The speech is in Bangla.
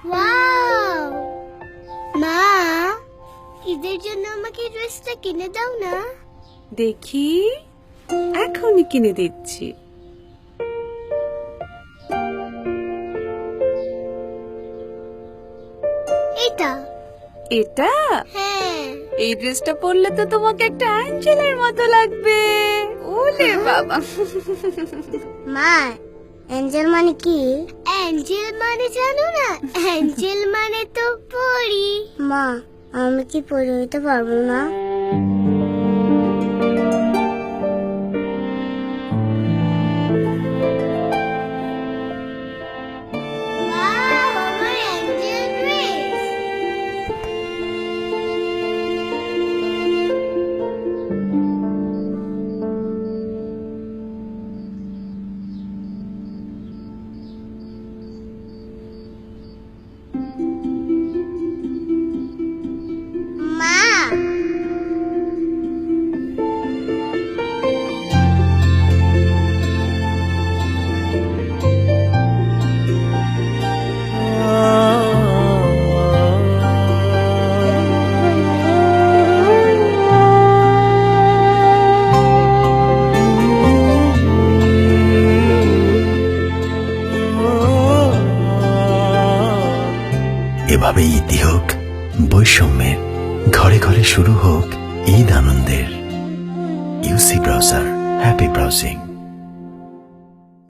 ওয়াও! মা, ঈদের জন্য আমাকে ড্রেসটা কিনে দাও না। দেখি, এখনই কিনে দিচ্ছি। এটা? এটা? হ্যাঁ। এই ড্রেসটা পরলে তো তোমাকে একটা অ্যাঞ্জেলের মতো লাগবে। ওরে বাবা! মা, অ্যাঞ্জেল মানে কি? অ্যাঞ্জেল মানে জানো না? অ্যাঞ্জেল মানে তো পরি। মা, আমি কি পরি হইতে পারবো না? ওয়াও, আমার অ্যাঞ্জেল ড্রেস। মা, এভাবেই ইতি হোক বৈষম্যের, ঘরে ঘরে শুরু হোক ঈদ আনন্দের। UC browser, happy browsing.